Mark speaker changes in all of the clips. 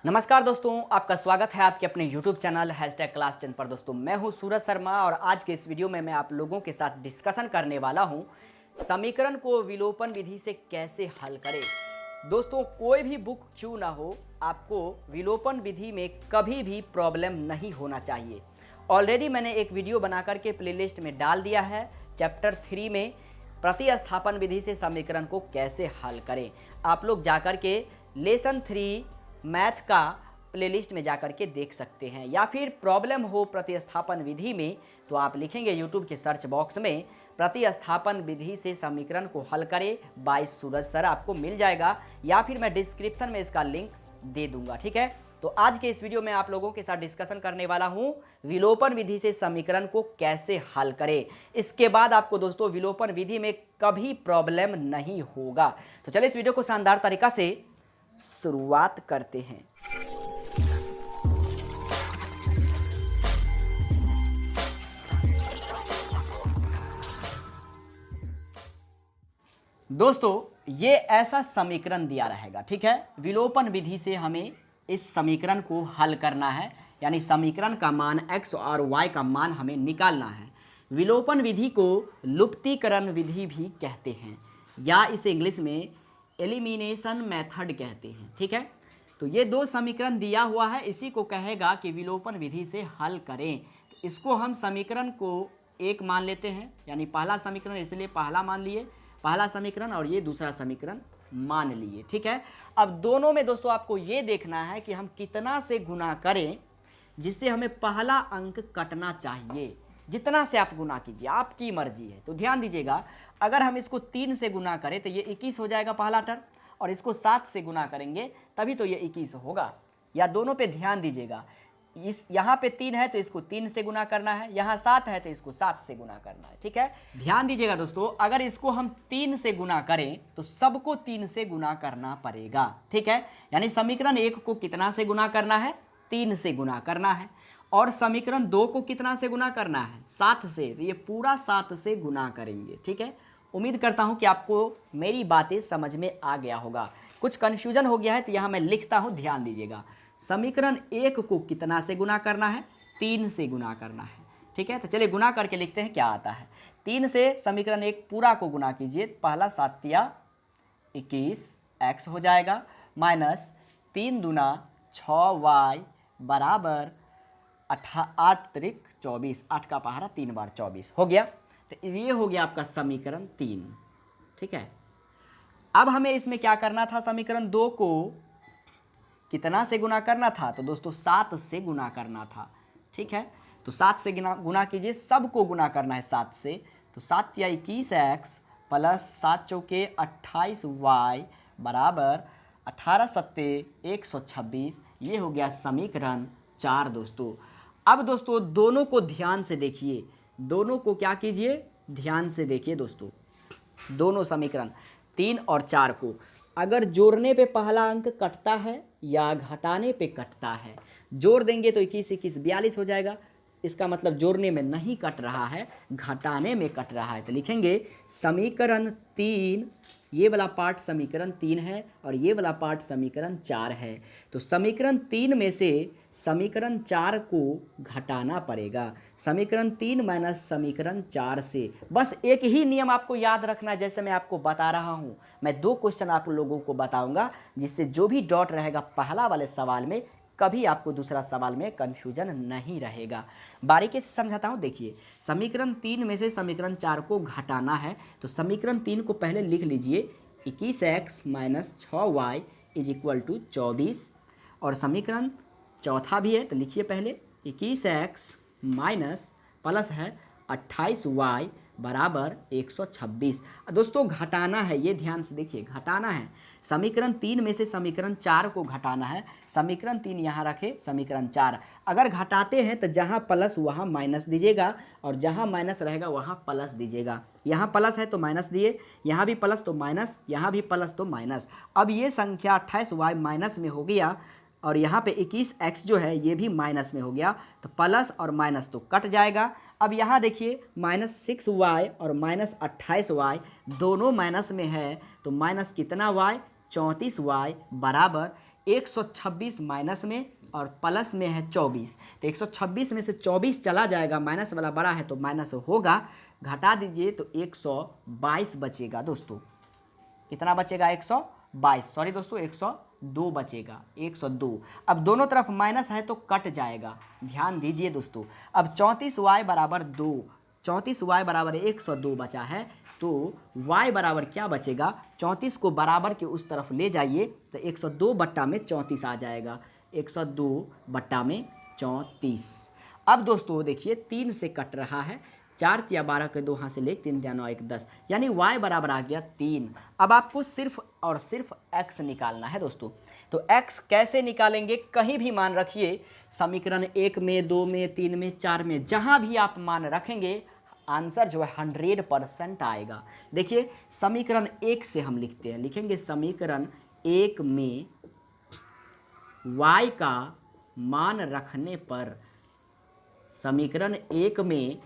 Speaker 1: नमस्कार दोस्तों, आपका स्वागत है आपके अपने YouTube चैनल #क्लास10 पर। दोस्तों मैं हूं सूरज शर्मा और आज के इस वीडियो में मैं आप लोगों के साथ डिस्कशन करने वाला हूं समीकरण को विलोपन विधि से कैसे हल करें। दोस्तों कोई भी बुक क्यों ना हो, आपको विलोपन विधि में कभी भी प्रॉब्लम नहीं होना चाहिए। ऑलरेडी मैंने एक वीडियो बना करके प्लेलिस्ट में डाल दिया है। चैप्टर 3 में प्रतिस्थापन विधि से समीकरण को कैसे हल करें, आप लोग जाकर के लेसन 3 मैथ का प्लेलिस्ट में जाकर के देख सकते हैं। या फिर प्रॉब्लम हो प्रतिस्थापन विधि में तो आप लिखेंगे यूट्यूब के सर्च बॉक्स में प्रतिस्थापन विधि से समीकरण को हल करें बाय सूरज सर, आपको मिल जाएगा। या फिर मैं डिस्क्रिप्शन में इसका लिंक दे दूंगा, ठीक है। तो आज के इस वीडियो में आप लोगों के साथ डिस्कशन करने वाला हूं विलोपन विधि से समीकरण को कैसे हल करें। इसके बाद आपको दोस्तों विलोपन विधि में कभी प्रॉब्लम नहीं होगा। तो चलिए इस वीडियो को शानदार तरीका से शुरुआत करते हैं। दोस्तों ये ऐसा समीकरण दिया रहेगा, ठीक है। विलोपन विधि से हमें इस समीकरण को हल करना है, यानी समीकरण का मान x और y का मान हमें निकालना है। विलोपन विधि को लुप्तीकरण विधि भी कहते हैं या इसे इंग्लिश में एलिमिनेशन मेथड कहते हैं, ठीक है। तो ये दो समीकरण दिया हुआ है, इसी को कहेगा कि विलोपन विधि से हल करें। तो इसको हम समीकरण को एक मान लेते हैं, यानी पहला समीकरण, इसलिए पहला मान लिए पहला समीकरण, और ये दूसरा समीकरण मान लिए, ठीक है। अब दोनों में दोस्तों आपको ये देखना है कि हम कितना से गुना करें जिससे हमें पहला अंक कटना चाहिए। जितना से आप गुना कीजिए, आपकी मर्जी है। तो ध्यान दीजिएगा, अगर हम इसको 3 से गुना करें तो ये 21 हो जाएगा पहला टर्म, और इसको 7 से गुना करेंगे तभी तो ये 21 होगा। या दोनों पे ध्यान दीजिएगा, इस यहाँ पे 3 है तो इसको 3 से गुना करना है, यहाँ 7 है तो इसको 7 से गुना करना है, ठीक है। ध्यान दीजिएगा दोस्तों, अगर इसको हम 3 से गुना करें तो सबको 3 से गुना करना पड़ेगा, ठीक है। यानी समीकरण 1 को कितना से गुना करना है, 3 से गुना करना है। और समीकरण 2 को कितना से गुना करना है, 7 से। तो ये पूरा 7 से गुना करेंगे, ठीक है। उम्मीद करता हूं कि आपको मेरी बातें समझ में आ गया होगा। कुछ कन्फ्यूजन हो गया है तो यहाँ मैं लिखता हूं, ध्यान दीजिएगा। समीकरण 1 को कितना से गुना करना है, 3 से गुना करना है, ठीक है। तो चलिए गुना करके लिखते हैं क्या आता है। 3 से समीकरण 1 पूरा को गुना कीजिए, पहला 7 या 21 x हो जाएगा, माइनस 3 दूना 6y बराबर 8 त्रिक 24, 8 का पहाड़ा 3 बार 24 हो गया। तो ये हो गया आपका समीकरण 3, ठीक है। अब हमें इसमें क्या करना था, समीकरण 2 को कितना से गुना करना था, तो दोस्तों 7 से गुना करना था, ठीक है। तो 7 से गुना कीजिए, सबको गुना करना है 7 से। तो 7 या 21x प्लस 7 चौके 28y बराबर 18 सत्ते 126। ये हो गया समीकरण 4 दोस्तों। अब दोस्तों दोनों को ध्यान से देखिए, दोनों को क्या कीजिए, ध्यान से देखिए दोस्तों। दोनों समीकरण 3 और 4 को अगर जोड़ने पे पहला अंक कटता है या घटाने पे कटता है, जोड़ देंगे तो 21 21 42 हो जाएगा। इसका मतलब जोड़ने में नहीं कट रहा है, घटाने में कट रहा है। तो लिखेंगे समीकरण 3, ये वाला पार्ट समीकरण 3 है और ये वाला पार्ट समीकरण 4 है। तो समीकरण 3 में से समीकरण 4 को घटाना पड़ेगा। समीकरण 3 माइनस समीकरण 4 से बस एक ही नियम आपको याद रखना है, जैसे मैं आपको बता रहा हूँ। मैं 2 क्वेश्चन आप लोगों को बताऊंगा, जिससे जो भी डॉट रहेगा पहला वाले सवाल में, कभी आपको दूसरा सवाल में कन्फ्यूजन नहीं रहेगा। बारीकी से समझाता हूँ, देखिए। समीकरण 3 में से समीकरण 4 को घटाना है, तो समीकरण 3 को पहले लिख लीजिए, 21x minus 6y is equal to 24। और समीकरण चौथा भी है तो लिखिए पहले 21x माइनस प्लस है 28y बराबर 126। दोस्तों घटाना है, ये ध्यान से देखिए, घटाना है। समीकरण 3 में से समीकरण 4 को घटाना है। समीकरण 3 यहाँ रखे, समीकरण 4 अगर घटाते हैं तो जहाँ प्लस वहाँ माइनस दीजिएगा, और जहाँ माइनस रहेगा वहाँ प्लस दीजिएगा। यहाँ प्लस है तो माइनस दिए, यहाँ भी प्लस तो माइनस, यहाँ भी प्लस तो माइनस। अब ये संख्या 28y माइनस में हो गया, और यहाँ पे 21x जो है ये भी माइनस में हो गया, तो प्लस और माइनस तो कट जाएगा। अब यहाँ देखिए -6y और -28y दोनों माइनस में है, तो माइनस कितना y, 34y बराबर 126 माइनस में और प्लस में है 24, तो 126 में से 24 चला जाएगा, माइनस वाला बड़ा है तो माइनस होगा, घटा दीजिए तो 122 बचेगा दोस्तों। कितना बचेगा? 122, सॉरी दोस्तों 102 बचेगा, 102। अब दोनों तरफ माइनस है तो कट जाएगा, ध्यान दीजिए दोस्तों। अब 34y बराबर 2, 34y बराबर 102 बचा है, तो y बराबर क्या बचेगा? 34 को बराबर के उस तरफ ले जाइए तो 102 बट्टा में 34 आ जाएगा, 102 बट्टा में 34। अब दोस्तों देखिए 3 से कट रहा है, 4 या 12 के 2 हाथ से ले, 3 या 9 1 10, यानी y बराबर आ गया 3। अब आपको सिर्फ और सिर्फ x निकालना है दोस्तों। तो x कैसे निकालेंगे? कहीं भी मान रखिए, समीकरण 1 में, 2 में, 3 में, 4 में, जहां भी आप मान रखेंगे आंसर जो है 100% आएगा। देखिए समीकरण 1 से हम लिखते हैं, लिखेंगे समीकरण 1 में y का मान रखने पर, समीकरण 1 में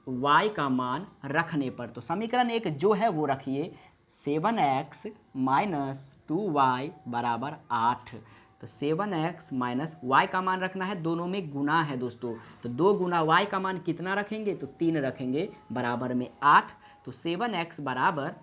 Speaker 1: y का मान रखने पर, तो समीकरण 1 जो है वो रखिए 7x माइनस 2y बराबर 8। तो 7x माइनस y का मान रखना है, दोनों में गुना है दोस्तों, तो 2 गुना y का मान कितना रखेंगे? तो 3 रखेंगे, बराबर में 8। तो 7x बराबर,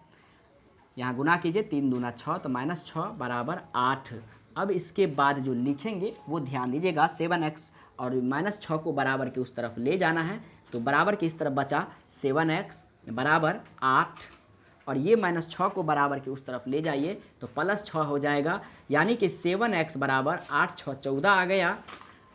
Speaker 1: यहाँ गुना कीजिए, 3 दूना 6, तो माइनस 6 बराबर 8। अब इसके बाद जो लिखेंगे वो ध्यान दीजिएगा, 7x और माइनस 6 को बराबर के उस तरफ ले जाना है, तो बराबर के इस तरफ बचा 7x बराबर 8, और ये माइनस 6 को बराबर के उस तरफ ले जाइए तो प्लस 6 हो जाएगा, यानी कि 7x बराबर 8 6 14 आ गया,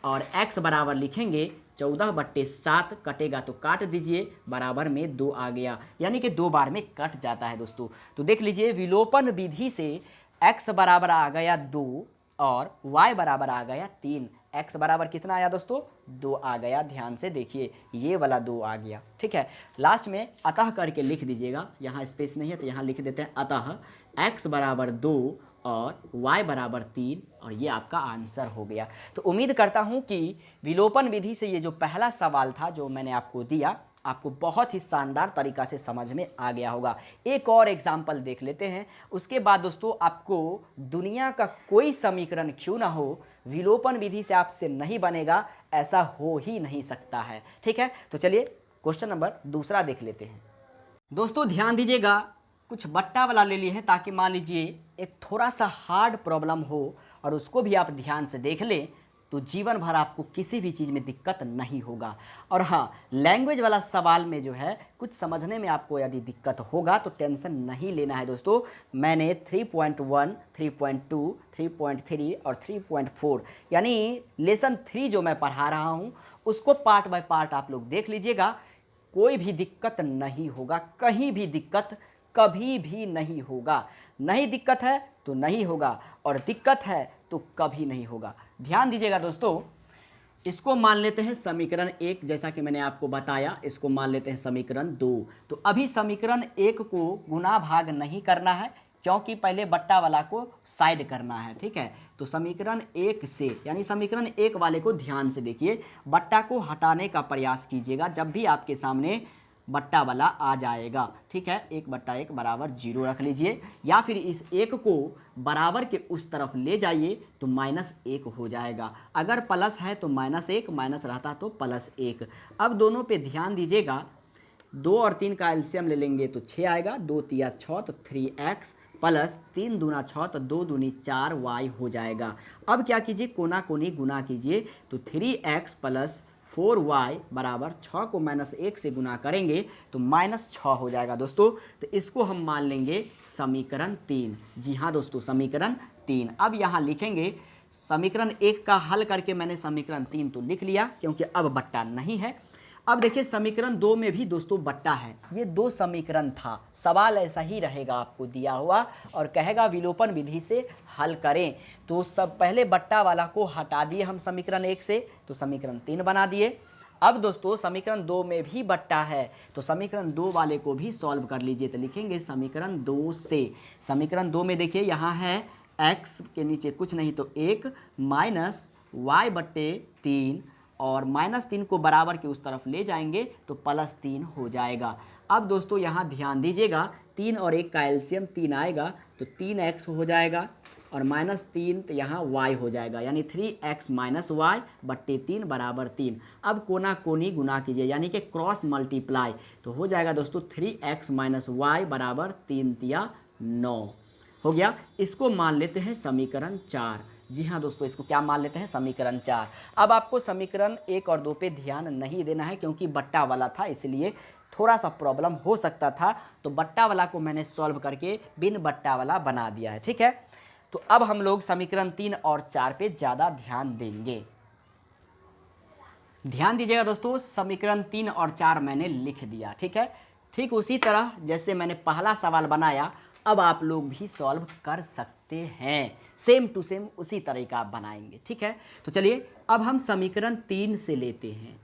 Speaker 1: और x बराबर लिखेंगे 14/7, कटेगा तो काट दीजिए, बराबर में 2 आ गया, यानी कि 2 बार में कट जाता है दोस्तों। तो देख लीजिए विलोपन विधि से x बराबर आ गया 2 और y बराबर आ गया 3। x बराबर कितना आया दोस्तों? 2 आ गया, ध्यान से देखिए ये वाला 2 आ गया, ठीक है। लास्ट में अतः करके लिख दीजिएगा, यहाँ स्पेस नहीं है तो यहाँ लिख देते हैं अतः x बराबर 2 और y बराबर 3, और ये आपका आंसर हो गया। तो उम्मीद करता हूँ कि विलोपन विधि से ये जो पहला सवाल था जो मैंने आपको दिया, आपको बहुत ही शानदार तरीका से समझ में आ गया होगा। एक और एग्जाम्पल देख लेते हैं, उसके बाद दोस्तों आपको दुनिया का कोई समीकरण क्यों ना हो, विलोपन विधि से आपसे नहीं बनेगा, ऐसा हो ही नहीं सकता है, ठीक है। तो चलिए क्वेश्चन नंबर दूसरा देख लेते हैं। दोस्तों ध्यान दीजिएगा, कुछ बट्टा वाला ले लिए हैं ताकि मान लीजिए एक थोड़ा सा हार्ड प्रॉब्लम हो और उसको भी आप ध्यान से देख लें तो जीवन भर आपको किसी भी चीज़ में दिक्कत नहीं होगा। और हाँ, लैंग्वेज वाला सवाल में जो है कुछ समझने में आपको यदि दिक्कत होगा तो टेंशन नहीं लेना है दोस्तों। मैंने 3.1, 3.2, 3.3 और 3.4 यानी लेसन 3 जो मैं पढ़ा रहा हूँ उसको पार्ट बाय पार्ट आप लोग देख लीजिएगा, कोई भी दिक्कत नहीं होगा, कहीं भी दिक्कत कभी भी नहीं होगा। नहीं दिक्कत है तो नहीं होगा, और दिक्कत है तो कभी नहीं होगा। ध्यान दीजिएगा दोस्तों, इसको मान लेते हैं समीकरण 1, जैसा कि मैंने आपको बताया, इसको मान लेते हैं समीकरण 2। तो अभी समीकरण 1 को गुना भाग नहीं करना है क्योंकि पहले बट्टा वाला को साइड करना है, ठीक है। तो समीकरण 1 से यानी समीकरण 1 वाले को ध्यान से देखिए, बट्टा को हटाने का प्रयास कीजिएगा जब भी आपके सामने बट्टा वाला आ जाएगा, ठीक है। 1/1 बराबर 0 रख लीजिए, या फिर इस 1 को बराबर के उस तरफ ले जाइए तो -1 हो जाएगा। अगर प्लस है तो -1, माइनस रहता तो +1। अब दोनों पे ध्यान दीजिएगा, 2 और 3 का एलसीएम ले लेंगे तो 6 आएगा, 2 तिया 6 तो 3x प्लस 3 दूना 6 तो 2 दूनी 4y हो जाएगा। अब क्या कीजिए, कोना कोनी गुना कीजिए तो 3x प्लस 4y बराबर 6 को -1 से गुना करेंगे तो -6 हो जाएगा दोस्तों। तो इसको हम मान लेंगे समीकरण 3। जी हाँ दोस्तों, समीकरण 3। अब यहाँ लिखेंगे समीकरण 1 का हल करके मैंने समीकरण 3 तो लिख लिया क्योंकि अब बट्टा नहीं है। अब देखिए समीकरण 2 में भी दोस्तों बट्टा है, ये 2 समीकरण था, सवाल ऐसा ही रहेगा आपको दिया हुआ और कहेगा विलोपन विधि से हल करें। तो सब पहले बट्टा वाला को हटा दिए हम समीकरण 1 से, तो समीकरण 3 बना दिए। अब दोस्तों समीकरण 2 में भी बट्टा है तो समीकरण 2 वाले को भी सॉल्व कर लीजिए। तो लिखेंगे समीकरण 2 से, समीकरण 2 में देखिए यहाँ है x के नीचे कुछ नहीं तो 1 माइनस y/3 और -3 को बराबर के उस तरफ ले जाएंगे तो +3 हो जाएगा। अब दोस्तों यहाँ ध्यान दीजिएगा, 3 और 1 का एलसीएम 3 आएगा तो 3x हो जाएगा, और -3 तो यहाँ y हो जाएगा, यानी 3x - y बट्टे 3 बराबर 3। अब कोना कोनी गुना कीजिए, यानी कि क्रॉस मल्टीप्लाई, तो हो जाएगा दोस्तों 3x - y बराबर 3 तिया 9 हो गया। इसको मान लेते हैं समीकरण 4। जी हाँ दोस्तों, इसको क्या मान लेते हैं, समीकरण 4। अब आपको समीकरण 1 और 2 पे ध्यान नहीं देना है, क्योंकि बट्टा वाला था इसलिए थोड़ा सा प्रॉब्लम हो सकता था, तो बट्टा वाला को मैंने सॉल्व करके बिन बट्टा वाला बना दिया है। ठीक है, तो अब हम लोग समीकरण 3 और 4 पे ज़्यादा ध्यान देंगे। ध्यान दीजिएगा दोस्तों, समीकरण 3 और 4 मैंने लिख दिया। ठीक है, ठीक उसी तरह जैसे मैंने पहला सवाल बनाया, अब आप लोग भी सॉल्व कर सकते हैं, सेम टू सेम उसी तरह का आप बनाएंगे। ठीक है, तो चलिए अब हम समीकरण 3 से लेते हैं।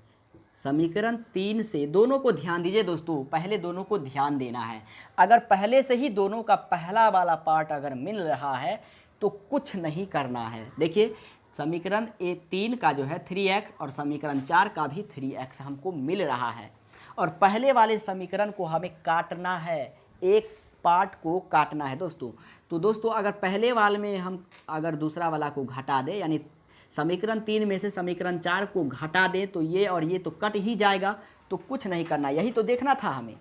Speaker 1: समीकरण 3 से दोनों को ध्यान दीजिए दोस्तों, पहले दोनों को ध्यान देना है। अगर पहले से ही दोनों का पहला वाला पार्ट अगर मिल रहा है तो कुछ नहीं करना है। देखिए समीकरण 3 का जो है 3x और समीकरण 4 का भी 3x हमको मिल रहा है, और पहले वाले समीकरण को हमें काटना है, एक पार्ट को काटना है दोस्तों। तो दोस्तों अगर पहले वाले में हम अगर दूसरा वाला को घटा दें, यानी समीकरण 3 में से समीकरण 4 को घटा दें, तो ये और ये तो कट ही जाएगा, तो कुछ नहीं करना, यही तो देखना था हमें।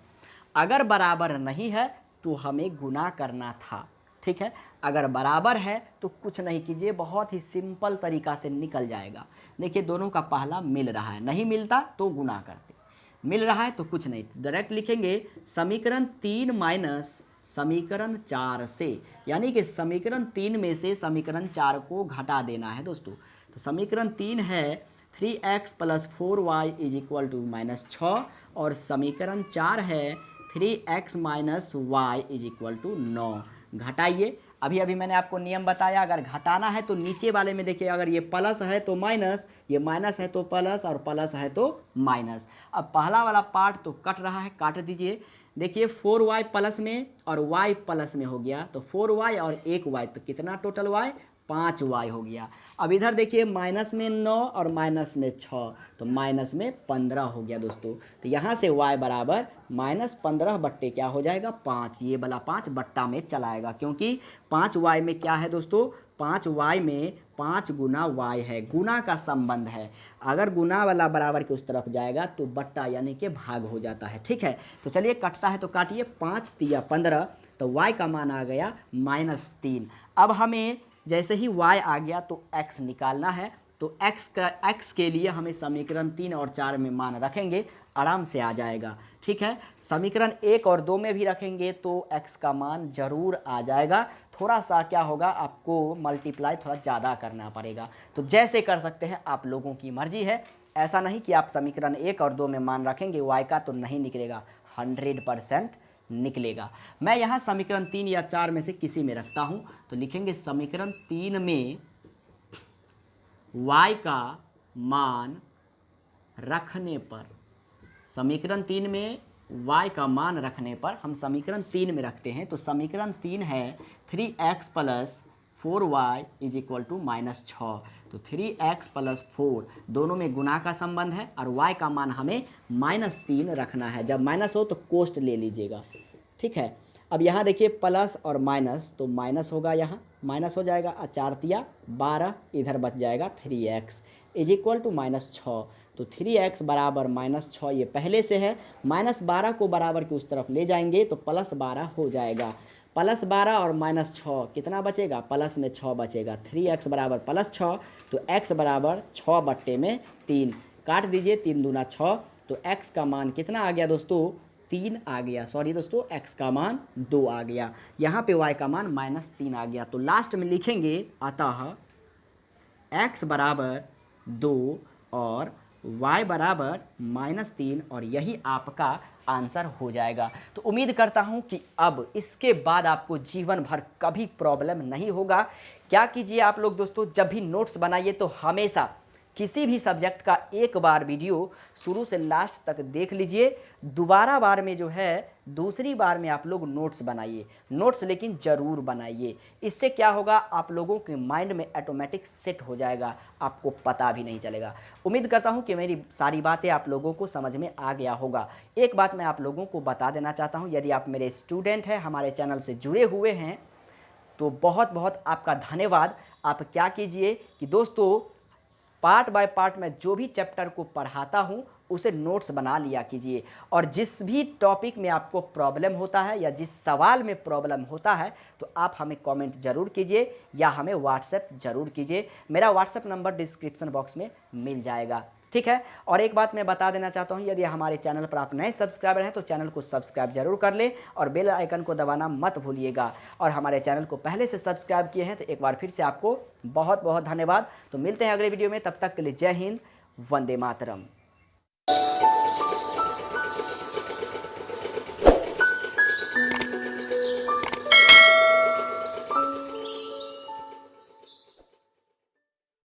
Speaker 1: अगर बराबर नहीं है तो हमें गुना करना था। ठीक है, अगर बराबर है तो कुछ नहीं कीजिए, बहुत ही सिंपल तरीका से निकल जाएगा। देखिए दोनों का पहला मिल रहा है, नहीं मिलता तो गुना करते, मिल रहा है तो कुछ नहीं, डायरेक्ट लिखेंगे समीकरण 3 माइनस समीकरण 4 से, यानी कि समीकरण 3 में से समीकरण 4 को घटा देना है दोस्तों। तो समीकरण 3 है 3x + 4y = -6, और समीकरण 4 है 3x - y = 9। घटाइए, अभी अभी मैंने आपको नियम बताया, अगर घटाना है तो नीचे वाले में देखिए, अगर ये प्लस है तो माइनस, ये माइनस है तो प्लस, और प्लस है तो माइनस। अब पहला वाला पार्ट तो कट रहा है, काट दीजिए। देखिए 4y प्लस में और y प्लस में हो गया, तो 4y और 1y, तो कितना टोटल y, 5y हो गया। अब इधर देखिए माइनस में 9 और माइनस में 6, तो माइनस में 15 हो गया दोस्तों। तो यहाँ से y बराबर -15 बट्टे क्या हो जाएगा, 5। ये वाला 5 बट्टा में चलाएगा, क्योंकि 5y में क्या है दोस्तों, 5y में 5 गुना y है, गुना का संबंध है। अगर गुना वाला बराबर के उस तरफ जाएगा तो बट्टा यानी कि भाग हो जाता है। ठीक है, तो चलिए कटता है तो काटिए, 5 तिया 15, तो y का मान आ गया -3। अब हमें जैसे ही y आ गया तो x निकालना है, तो x के लिए हमें समीकरण 3 और 4 में मान रखेंगे, आराम से आ जाएगा। ठीक है, समीकरण 1 और 2 में भी रखेंगे तो x का मान जरूर आ जाएगा। थोड़ा सा क्या होगा, आपको मल्टीप्लाई थोड़ा ज़्यादा करना पड़ेगा, तो जैसे कर सकते हैं, आप लोगों की मर्जी है। ऐसा नहीं कि आप समीकरण 1 और 2 में मान रखेंगे y का तो नहीं निकलेगा, 100% निकलेगा। मैं यहाँ समीकरण 3 या 4 में से किसी में रखता हूँ, तो लिखेंगे समीकरण 3 में y का मान रखने पर, समीकरण 3 में y का मान रखने पर हम समीकरण 3 में रखते हैं, तो समीकरण 3 है 3x + 4y = -6, तो 3x + 4 दोनों में गुना का संबंध है, और y का मान हमें -3 रखना है। जब माइनस हो तो कोष्ट ले लीजिएगा। ठीक है, अब यहाँ देखिए प्लस और माइनस, तो माइनस होगा, यहाँ माइनस हो जाएगा, 4 तिया 12, इधर बच जाएगा 3x = -6, तो 3x बराबर -6 ये पहले से है, -12 को बराबर के उस तरफ ले जाएंगे तो +12 हो जाएगा। +12 और -6 कितना बचेगा, प्लस में 6 बचेगा, 3x बराबर +6, तो x बराबर 6 बट्टे में 3, काट दीजिए, 3 दूना 6, तो x का मान कितना आ गया दोस्तों, 3 आ गया। सॉरी दोस्तों, x का मान 2 आ गया, यहाँ पे y का मान -3 आ गया। तो लास्ट में लिखेंगे अतः x बराबर 2 और y बराबर -3, और यही आपका आंसर हो जाएगा। तो उम्मीद करता हूं कि अब इसके बाद आपको जीवन भर कभी प्रॉब्लम नहीं होगा। क्या कीजिए आप लोग दोस्तों, जब भी नोट्स बनाइए तो हमेशा किसी भी सब्जेक्ट का एक बार वीडियो शुरू से लास्ट तक देख लीजिए, दोबारा बार में जो है दूसरी बार में आप लोग नोट्स बनाइए, नोट्स लेकिन ज़रूर बनाइए। इससे क्या होगा, आप लोगों के माइंड में ऑटोमेटिक सेट हो जाएगा, आपको पता भी नहीं चलेगा। उम्मीद करता हूं कि मेरी सारी बातें आप लोगों को समझ में आ गया होगा। एक बात मैं आप लोगों को बता देना चाहता हूं, यदि आप मेरे स्टूडेंट हैं, हमारे चैनल से जुड़े हुए हैं, तो बहुत बहुत आपका धन्यवाद। आप क्या कीजिए कि दोस्तों पार्ट बाय पार्ट मैं जो भी चैप्टर को पढ़ाता हूँ उसे नोट्स बना लिया कीजिए, और जिस भी टॉपिक में आपको प्रॉब्लम होता है या जिस सवाल में प्रॉब्लम होता है तो आप हमें कमेंट जरूर कीजिए या हमें व्हाट्सएप जरूर कीजिए। मेरा व्हाट्सएप नंबर डिस्क्रिप्शन बॉक्स में मिल जाएगा, ठीक है। और एक बात मैं बता देना चाहता हूँ, यदि हमारे चैनल पर आप नए सब्सक्राइबर हैं तो चैनल को सब्सक्राइब जरूर कर लें और बेल आइकन को दबाना मत भूलिएगा। और हमारे चैनल को पहले से सब्सक्राइब किए हैं तो एक बार फिर से आपको बहुत बहुत धन्यवाद। तो मिलते हैं अगले वीडियो में, तब तक के लिए जय हिंद, वंदे मातरम।